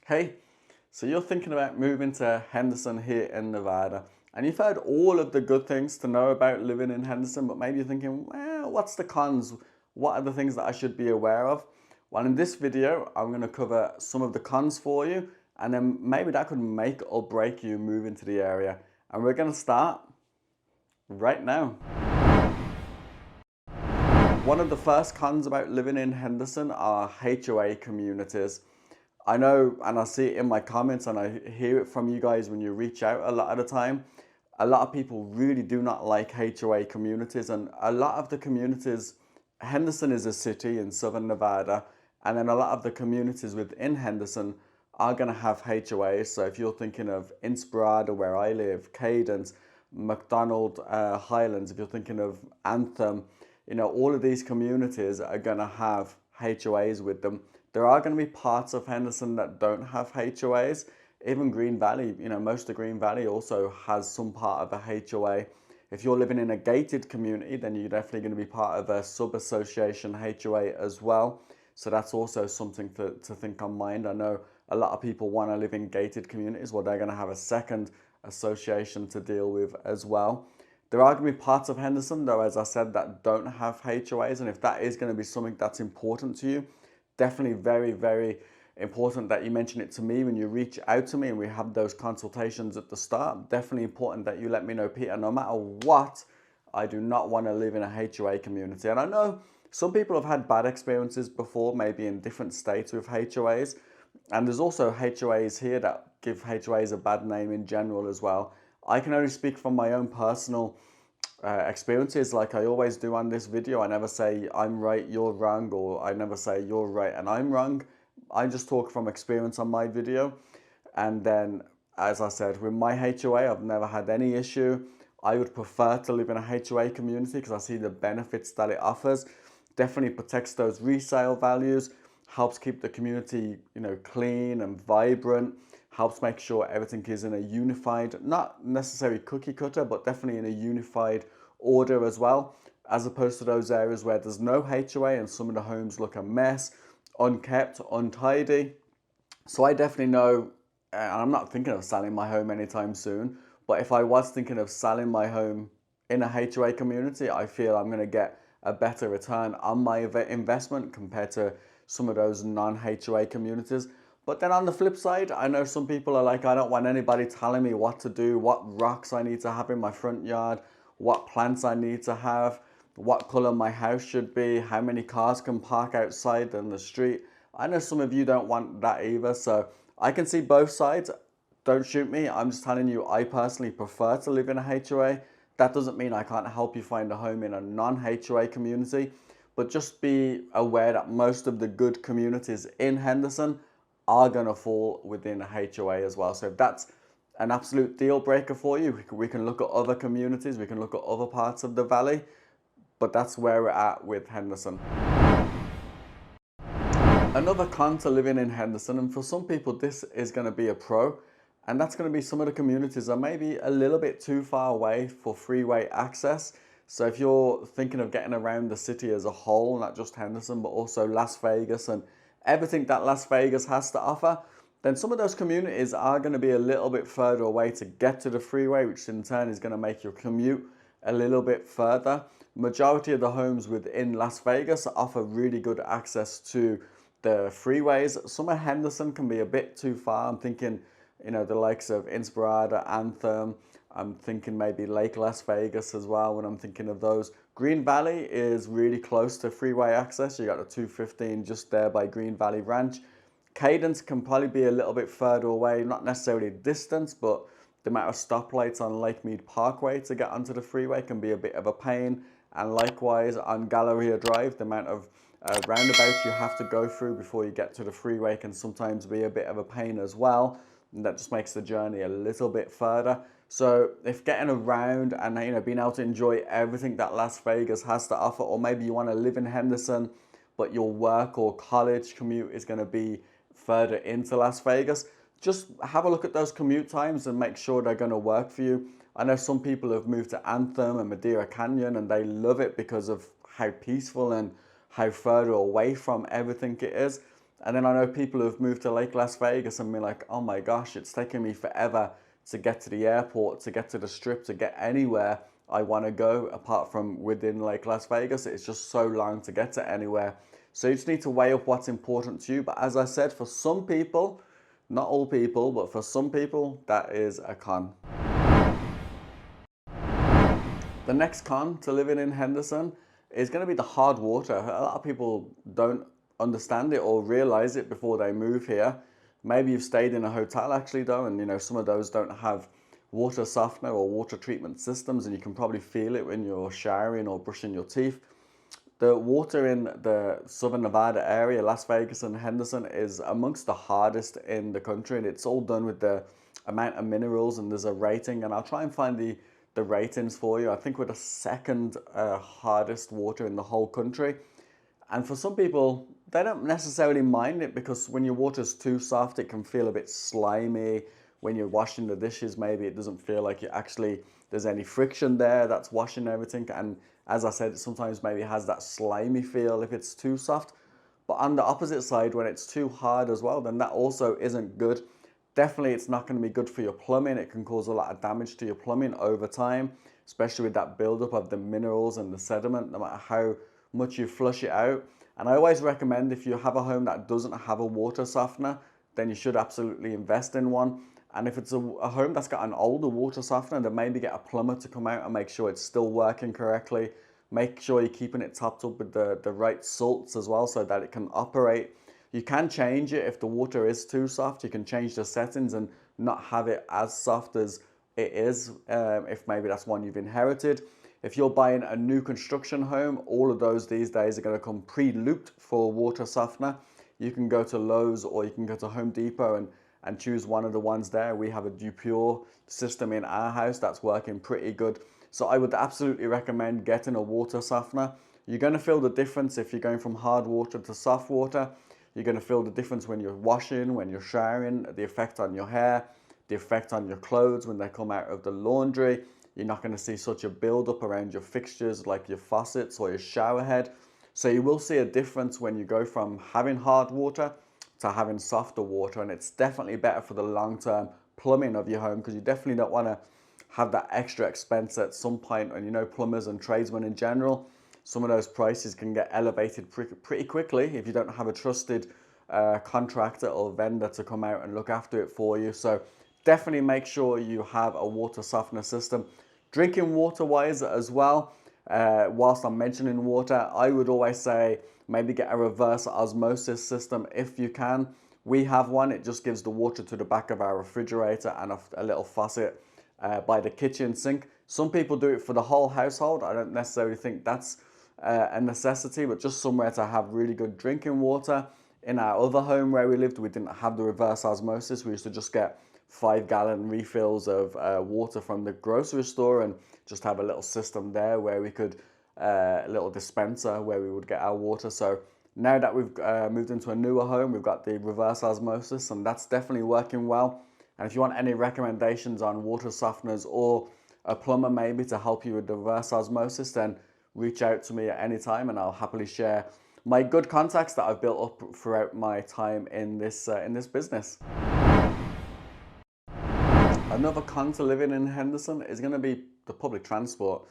Hey, so you're thinking about moving to Henderson here in Nevada, and you've heard all of the good things to know about living in Henderson, but maybe you're thinking, well, what's the cons? What are the things that I should be aware of? Well, in this video, I'm going to cover some of the cons for you, and then maybe that could make or break you moving to the area. And we're going to start right now. One of the first cons about living in Henderson are HOA communities. I know, and I see it in my comments, and I hear it from you guys when you reach out a lot of the time. A lot of people really do not like HOA communities, and a lot of the communities, Henderson is a city in southern Nevada, and then a lot of the communities within Henderson are going to have HOAs. So if you're thinking of Inspirada, where I live, Cadence, McDonald, Highlands, if you're thinking of Anthem, all of these communities are going to have HOAs with them. There are going to be parts of Henderson that don't have HOAs. Even Green Valley, most of Green Valley also has some part of a HOA. If you're living in a gated community, then you're definitely going to be part of a sub-association HOA as well. So that's also something to think on mind. I know a lot of people want to live in gated communities. Well, they're going to have a second association to deal with as well. There are going to be parts of Henderson, though, as I said, that don't have HOAs. And if that is going to be something that's important to you, definitely very, very important that you mention it to me when you reach out to me and we have those consultations at the start. Definitely important that you let me know, Peter, no matter what, I do not want to live in a HOA community. And I know some people have had bad experiences before, maybe in different states with HOAs. And there's also HOAs here that give HOAs a bad name in general as well. I can only speak from my own personal experiences, like I always do on this video. I never say I'm right, you're wrong, or I never say you're right and I'm wrong. I just talk from experience on my video. And then, as I said, with my HOA, I've never had any issue. I would prefer to live in a HOA community because I see the benefits that it offers. Definitely protects those resale values, helps keep the community, clean and vibrant, helps make sure everything is in a unified, not necessarily cookie cutter, but definitely in a unified order as well, as opposed to those areas where there's no HOA and some of the homes look a mess, unkept, untidy. So I definitely know, and I'm not thinking of selling my home anytime soon, but if I was thinking of selling my home in a HOA community, I feel I'm going to get a better return on my investment compared to some of those non-HOA communities. But then on the flip side, I know some people are like, I don't want anybody telling me what to do, what rocks I need to have in my front yard, what plants I need to have, what color my house should be, how many cars can park outside in the street. I know some of you don't want that either, so I can see both sides. Don't shoot me. I'm just telling you, I personally prefer to live in a HOA. That doesn't mean I can't help you find a home in a non-HOA community, but just be aware that most of the good communities in Henderson are going to fall within a HOA as well. So if that's an absolute deal breaker for you, we can look at other communities, we can look at other parts of the valley, but that's where we're at with Henderson. Another con to living in Henderson, and for some people this is going to be a pro, and that's going to be some of the communities are maybe a little bit too far away for freeway access. So if you're thinking of getting around the city as a whole, not just Henderson, but also Las Vegas and everything that Las Vegas has to offer, then some of those communities are going to be a little bit further away to get to the freeway, which in turn is going to make your commute a little bit further. Majority of the homes within Las Vegas offer really good access to the freeways. Some of Henderson can be a bit too far. I'm thinking, the likes of Inspirada, Anthem. I'm thinking maybe Lake Las Vegas as well when I'm thinking of those. Green Valley is really close to freeway access. You got the 215 just there by Green Valley Ranch. Cadence can probably be a little bit further away, not necessarily distance, but the amount of stoplights on Lake Mead Parkway to get onto the freeway can be a bit of a pain. And likewise on Galleria Drive, the amount of roundabouts you have to go through before you get to the freeway can sometimes be a bit of a pain as well. And that just makes the journey a little bit further. So if getting around and being able to enjoy everything that Las Vegas has to offer, or maybe you want to live in Henderson, but your work or college commute is going to be further into Las Vegas, just have a look at those commute times and make sure they're going to work for you. I know some people have moved to Anthem and Madeira Canyon and they love it because of how peaceful and how further away from everything it is. And then I know people who've moved to Lake Las Vegas and been like, oh my gosh, it's taken me forever to get to the airport, to get to the strip, to get anywhere I want to go apart from within Lake Las Vegas. It's just so long to get to anywhere. So you just need to weigh up what's important to you. But as I said, for some people, not all people, but for some people, that is a con. The next con to living in Henderson is going to be the hard water. A lot of people don't understand it or realize it before they move here. Maybe you've stayed in a hotel actually though, and you know some of those don't have water softener or water treatment systems, and you can probably feel it when you're showering or brushing your teeth. The water in the Southern Nevada area, Las Vegas and Henderson, is amongst the hardest in the country, and it's all done with the amount of minerals, and there's a rating, and I'll try and find the ratings for you. I think we're the second hardest water in the whole country. And for some people, they don't necessarily mind it because when your water's too soft, it can feel a bit slimy. When you're washing the dishes, maybe it doesn't feel like there's any friction there that's washing everything. And as I said, it sometimes maybe has that slimy feel if it's too soft. But on the opposite side, when it's too hard as well, then that also isn't good. Definitely, it's not going to be good for your plumbing. It can cause a lot of damage to your plumbing over time, especially with that buildup of the minerals and the sediment, no matter how much you flush it out. And I always recommend if you have a home that doesn't have a water softener, then you should absolutely invest in one. And if it's a home that's got an older water softener, then maybe get a plumber to come out and make sure it's still working correctly. Make sure you're keeping it topped up with the right salts as well so that it can operate. You can change it if the water is too soft. You can change the settings and not have it as soft as it is, if maybe that's one you've inherited. If you're buying a new construction home, all of those these days are going to come pre-looped for water softener. You can go to Lowe's or you can go to Home Depot and choose one of the ones there. We have a DuPure system in our house that's working pretty good. So I would absolutely recommend getting a water softener. You're going to feel the difference if you're going from hard water to soft water. You're going to feel the difference when you're washing, when you're showering, the effect on your hair, the effect on your clothes when they come out of the laundry. You're not going to see such a build-up around your fixtures like your faucets or your shower head. So you will see a difference when you go from having hard water to having softer water, and it's definitely better for the long-term plumbing of your home because you definitely don't want to have that extra expense at some point. And you know, plumbers and tradesmen in general, some of those prices can get elevated pretty quickly if you don't have a trusted contractor or vendor to come out and look after it for you. So definitely make sure you have a water softener system. Drinking water wise as well, whilst I'm mentioning water, I would always say maybe get a reverse osmosis system if you can. We have one. It just gives the water to the back of our refrigerator and a little faucet by the kitchen sink. Some people do it for the whole household. I don't necessarily think that's a necessity, but just somewhere to have really good drinking water. In our other home where we lived, we didn't have the reverse osmosis. We used to just get 5-gallon refills of water from the grocery store and just have a little system there where we could, a little dispenser where we would get our water. So now that we've moved into a newer home, we've got the reverse osmosis, and that's definitely working well. And if you want any recommendations on water softeners or a plumber maybe to help you with the reverse osmosis, then reach out to me at any time and I'll happily share my good contacts that I've built up throughout my time in this business. Another con to living in Henderson is going to be the public transport.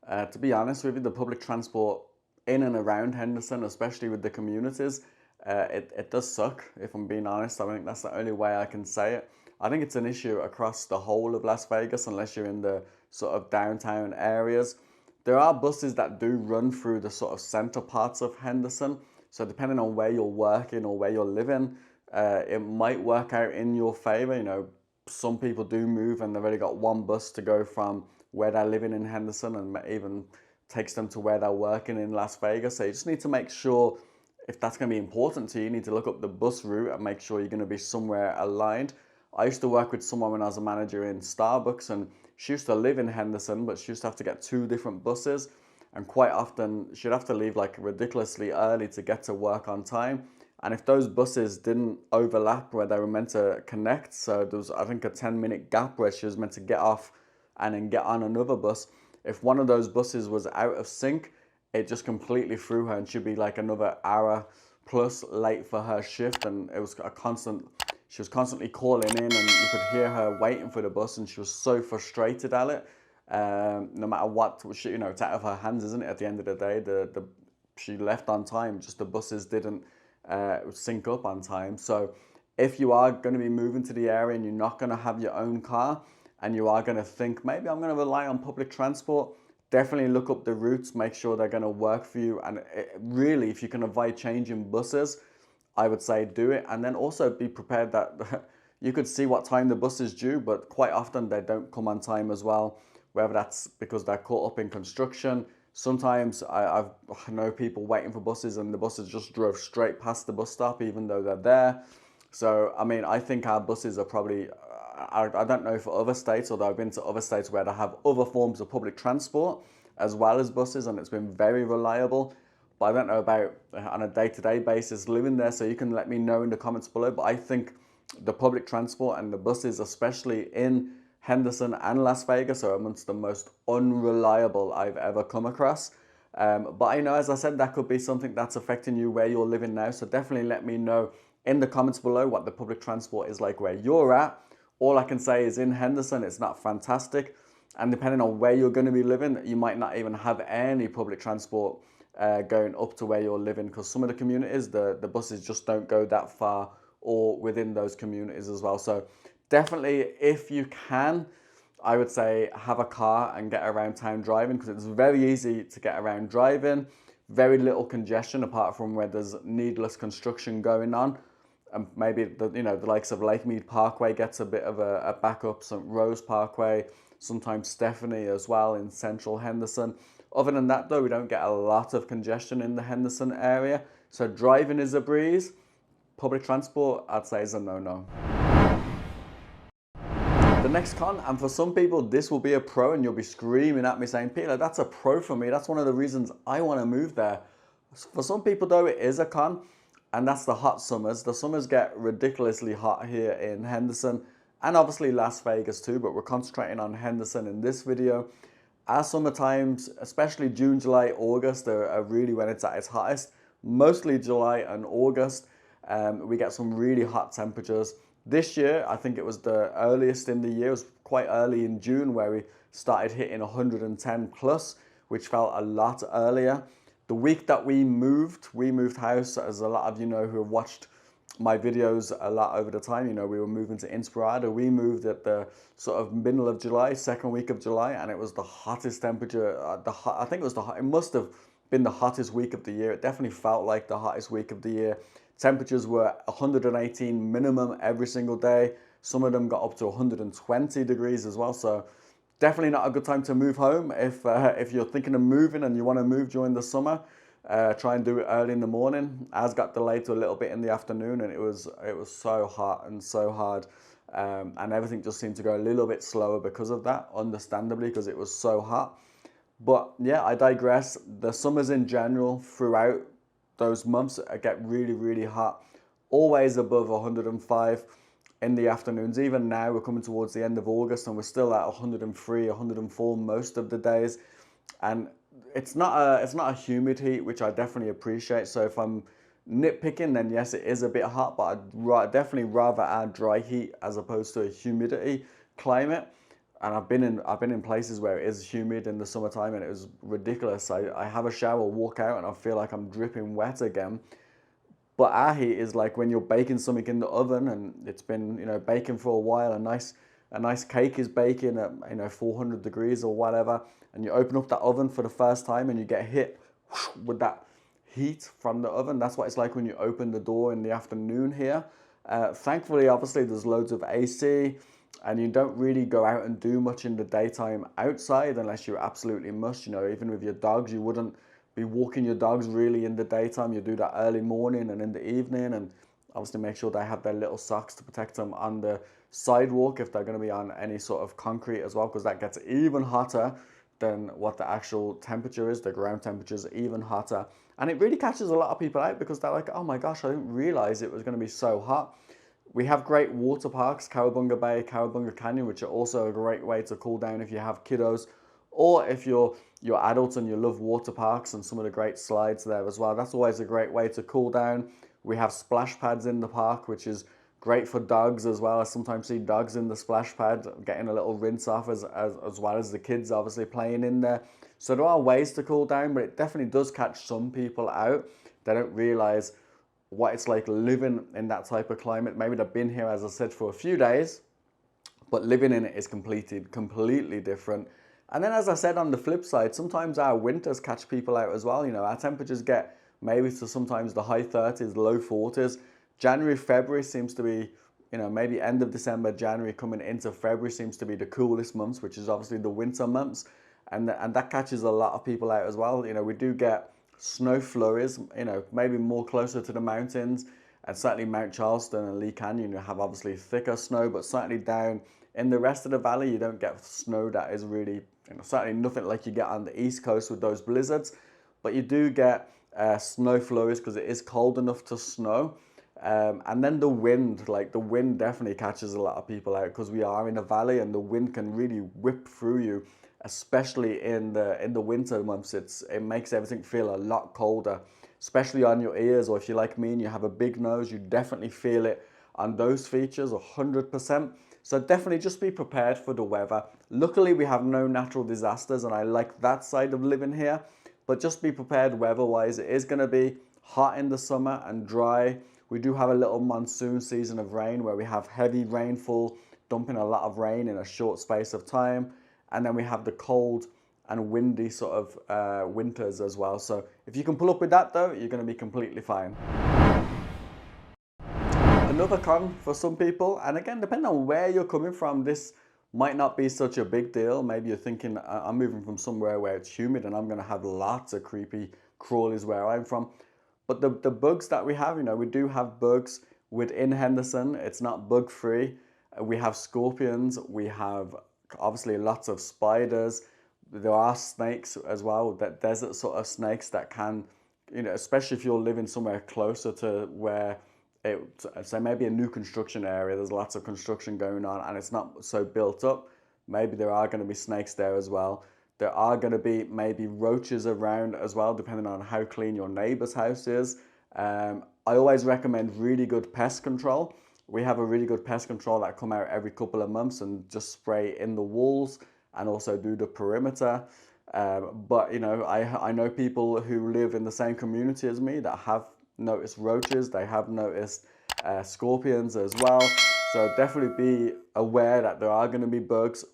To be honest with you, the public transport in and around Henderson, especially with the communities, it does suck, if I'm being honest. I think that's the only way I can say it. I think it's an issue across the whole of Las Vegas, unless you're in the sort of downtown areas. There are buses that do run through the sort of center parts of Henderson. So depending on where you're working or where you're living, it might work out in your favor. You know, some people do move and they've already got one bus to go from where they're living in Henderson and even takes them to where they're working in Las Vegas. So you just need to make sure, if that's going to be important to you, you need to look up the bus route and make sure you're going to be somewhere aligned. I used to work with someone when I was a manager in Starbucks, and she used to live in Henderson, but she used to have to get 2 different buses, and quite often she'd have to leave like ridiculously early to get to work on time. And if those buses didn't overlap where they were meant to connect, so there was, I think, a 10-minute gap where she was meant to get off and then get on another bus. If one of those buses was out of sync, it just completely threw her, and she'd be like another hour plus late for her shift, and it was a constant, she was constantly calling in, and you could hear her waiting for the bus, and she was so frustrated at it. No matter what, you know, it's out of her hands, isn't it? At the end of the day, she left on time, just the buses didn't sync up on time. So if you are going to be moving to the area and you're not going to have your own car, and you are going to think, maybe I'm going to rely on public transport, definitely look up the routes, make sure they're going to work for you. And really, if you can avoid changing buses, I would say do it. And then also be prepared that you could see what time the bus is due, but quite often they don't come on time as well, whether that's because they're caught up in construction. Sometimes I know people waiting for buses and the buses just drove straight past the bus stop even though they're there. So, I mean, I think our buses are probably, I don't know for other states, although I've been to other states where they have other forms of public transport as well as buses, and it's been very reliable. But I don't know about on a day-to-day basis living there, so you can let me know in the comments below. But I think the public transport and the buses, especially in Henderson and Las Vegas, are amongst the most unreliable I've ever come across. But I know, as I said, that could be something that's affecting you where you're living now. So definitely let me know in the comments below what the public transport is like where you're at. All I can say is in Henderson, it's not fantastic. And depending on where you're going to be living, you might not even have any public transport going up to where you're living, because some of the communities, the buses just don't go that far or within those communities as well. So definitely, if you can, I would say have a car and get around town driving, because it's very easy to get around driving. Very little congestion apart from where there's needless construction going on. And maybe the likes of Lakemead Parkway gets a bit of a backup, St. Rose Parkway, sometimes Stephanie as well in central Henderson. Other than that though, we don't get a lot of congestion in the Henderson area. So driving is a breeze. Public transport, I'd say, is a no-no. The next con, and for some people this will be a pro, and you'll be screaming at me saying, Peter, that's a pro for me. That's one of the reasons I want to move there. For some people though, it is a con, and that's the hot summers. The summers get ridiculously hot here in Henderson, and obviously Las Vegas too, but we're concentrating on Henderson in this video. Our summer times, especially June, July, August, are really when it's at its hottest. Mostly July and August, we get some really hot temperatures. This year, I think it was the earliest in the year. It was quite early in June where we started hitting 110 plus, which felt a lot earlier. The week that we moved house, as a lot of you know who have watched my videos a lot over the time, you know, we were moving to Inspirada. We moved at the sort of middle of July, second week of July, and it was the hottest temperature. I think it was it must have been the hottest week of the year. It definitely felt like the hottest week of the year. Temperatures were 118 minimum every single day. Some of them got up to 120 degrees as well. So definitely not a good time to move home. If you're thinking of moving and you want to move during the summer, try and do it early in the morning. Ours got delayed to a little bit in the afternoon, and it was so hot and so hard, and everything just seemed to go a little bit slower because of that, understandably, because it was so hot. But yeah, I digress. The summers in general throughout those months get really, really hot, always above 105 in the afternoons. Even now, we're coming towards the end of August and we're still at 103, 104 most of the days. And it's not a humid heat, which I definitely appreciate. So if I'm nitpicking, then yes, it is a bit hot, but I'd definitely rather add dry heat as opposed to a humidity climate. And I've been in places where it is humid in the summertime, and it was ridiculous. I have a shower, walk out, and I feel like I'm dripping wet again. But our heat is like when you're baking something in the oven, and it's been, you know, baking for a while. A nice cake is baking at, you know, 400 degrees or whatever, and you open up that oven for the first time and you get hit with that heat from the oven. That's what it's like when you open the door in the afternoon here. Thankfully, obviously, there's loads of AC, and you don't really go out and do much in the daytime outside unless you absolutely must. You know, even with your dogs, you wouldn't be walking your dogs really in the daytime. You do that early morning and in the evening, and obviously make sure they have their little socks to protect them on the sidewalk if they're going to be on any sort of concrete as well, because that gets even hotter than what the actual temperature is. The ground temperature is even hotter, and it really catches a lot of people out because they're like, oh my gosh, I didn't realize it was going to be so hot. We have great water parks, Cowabunga Bay, Cowabunga Canyon, which are also a great way to cool down if you have kiddos Or if you're adults and you love water parks and some of the great slides there as well, that's always a great way to cool down. We have splash pads in the park, which is great for dogs as well. I sometimes see dogs in the splash pad getting a little rinse off as well as the kids obviously playing in there. So there are ways to cool down, but it definitely does catch some people out. They don't realize what it's like living in that type of climate. Maybe they've been here, as I said, for a few days, but living in it is completely different. And then, as I said, on the flip side, sometimes our winters catch people out as well. You know, our temperatures get maybe to sometimes the high 30s, low 40s. January, February seems to be, you know, maybe end of December, January coming into February seems to be the coolest months, which is obviously the winter months. And that catches a lot of people out as well. You know, we do get snow flurries, you know, maybe more closer to the mountains, and certainly Mount Charleston and Lee Canyon, you have obviously thicker snow, but certainly down in the rest of the valley, you don't get snow that is really, you know, certainly nothing like you get on the East Coast with those blizzards, but you do get snow flurries because it is cold enough to snow. And then the wind, like the wind definitely catches a lot of people out because we are in a valley and the wind can really whip through you, especially in the winter months. It makes everything feel a lot colder, especially on your ears, or if you're like me and you have a big nose, you definitely feel it on those features 100%. So definitely just be prepared for the weather. Luckily, we have no natural disasters and I like that side of living here, but just be prepared weather-wise. It is going to be hot in the summer and dry. We do have a little monsoon season of rain where we have heavy rainfall, dumping a lot of rain in a short space of time. And then we have the cold and windy sort of winters as well. So if you can pull up with that though, you're going to be completely fine. Another con for some people, and again, depending on where you're coming from, this might not be such a big deal. Maybe you're thinking, I'm moving from somewhere where it's humid and I'm going to have lots of creepy crawlies where I'm from. But the bugs that we have, you know, we do have bugs within Henderson. It's not bug free. We have scorpions. We have obviously lots of spiders. There are snakes as well, that desert sort of snakes that can, you know, especially if you're living somewhere closer to where so maybe a new construction area, there's lots of construction going on and it's not so built up. Maybe there are going to be snakes there as well. There are going to be maybe roaches around as well, depending on how clean your neighbor's house is. I always recommend really good pest control. We have a really good pest control that come out every couple of months and just spray in the walls and also do the perimeter. But you know, I know people who live in the same community as me that have noticed roaches. They have noticed scorpions as well. So definitely be aware that there are going to be bugs.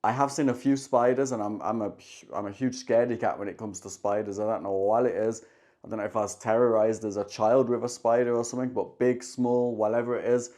I have seen a few spiders, and I'm a huge scaredy cat when it comes to spiders. I don't know what it is. I don't know if I was terrorized as a child with a spider or something, but big, small, whatever it is,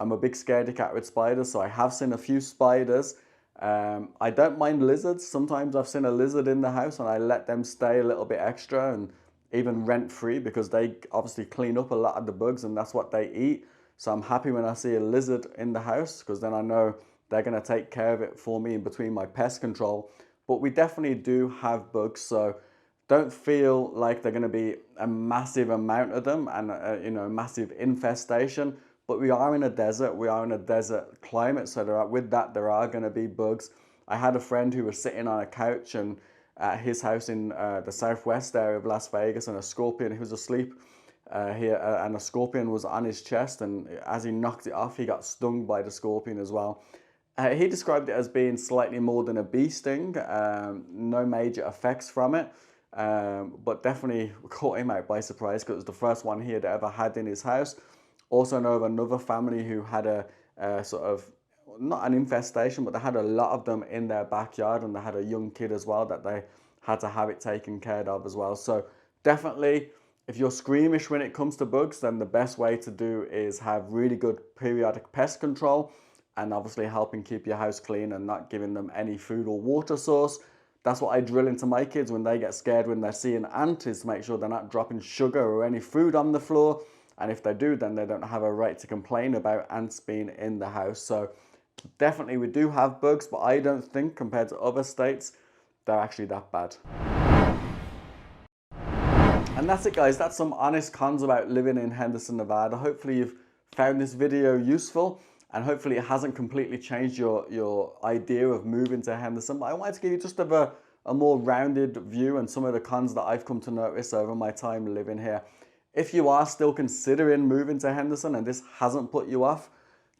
I'm a big scaredy cat with spiders. So I have seen a few spiders. I don't mind lizards. Sometimes I've seen a lizard in the house and I let them stay a little bit extra and even rent-free because they obviously clean up a lot of the bugs and that's what they eat. So I'm happy when I see a lizard in the house because then I know they're going to take care of it for me in between my pest control. But we definitely do have bugs, so don't feel like they're going to be a massive amount of them and you know, massive infestation. But we are in a desert. We are in a desert climate, so there are going to be bugs. I had a friend who was sitting on a couch and at his house in the southwest area of Las Vegas, and a scorpion, he was asleep here, and a scorpion was on his chest, and as he knocked it off, he got stung by the scorpion as well. He described it as being slightly more than a bee sting, no major effects from it, but definitely caught him out by surprise because it was the first one he had ever had in his house. Also know of another family who had a sort of, not an infestation, but they had a lot of them in their backyard, and they had a young kid as well that they had to have it taken care of as well. So definitely, if you're squeamish when it comes to bugs, then the best way to do is have really good periodic pest control, and obviously helping keep your house clean and not giving them any food or water source. That's what I drill into my kids when they get scared when they see an ant, is to make sure they're not dropping sugar or any food on the floor. And if they do, then they don't have a right to complain about ants being in the house. So definitely we do have bugs, but I don't think compared to other states, they're actually that bad. And that's it, guys. That's some honest cons about living in Henderson, Nevada. Hopefully you've found this video useful. and hopefully it hasn't completely changed your idea of moving to Henderson. But I wanted to give you just a more rounded view and some of the cons that I've come to notice over my time living here. If you are still considering moving to Henderson and this hasn't put you off,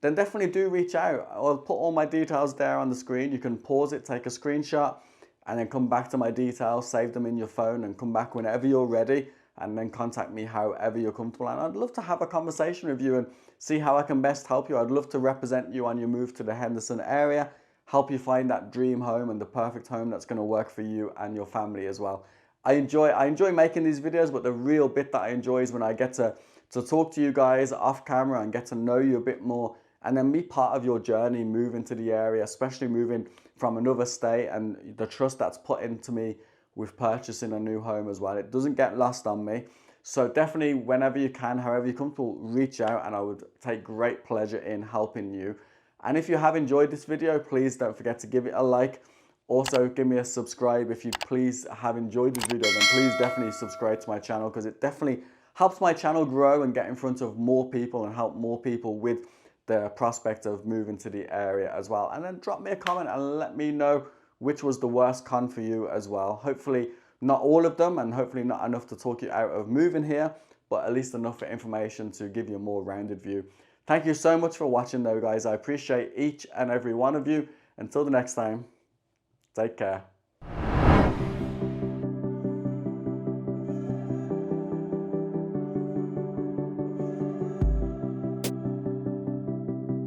then definitely do reach out. I'll put all my details there on the screen. You can pause it, take a screenshot, and then come back to my details, save them in your phone, and come back whenever you're ready, and then contact me however you're comfortable. And I'd love to have a conversation with you and see how I can best help you. I'd love to represent you on your move to the Henderson area, help you find that dream home and the perfect home that's going to work for you and your family as well. I enjoy making these videos, but the real bit that I enjoy is when I get to talk to you guys off camera and get to know you a bit more, and then be part of your journey moving to the area, especially moving from another state, and the trust that's put into me with purchasing a new home as well. It doesn't get lost on me. So definitely, whenever you can, however you're comfortable, reach out, and I would take great pleasure in helping you. And if you have enjoyed this video, please don't forget to give it a like. Also, give me a subscribe. If you please have enjoyed this video, then please definitely subscribe to my channel, because it definitely helps my channel grow and get in front of more people and help more people with the prospect of moving to the area as well. And then drop me a comment and let me know which was the worst con for you as well. Hopefully not all of them, and hopefully not enough to talk you out of moving here, but at least enough for information to give you a more rounded view. Thank you so much for watching though, guys. I appreciate each and every one of you. Until the next time, take care.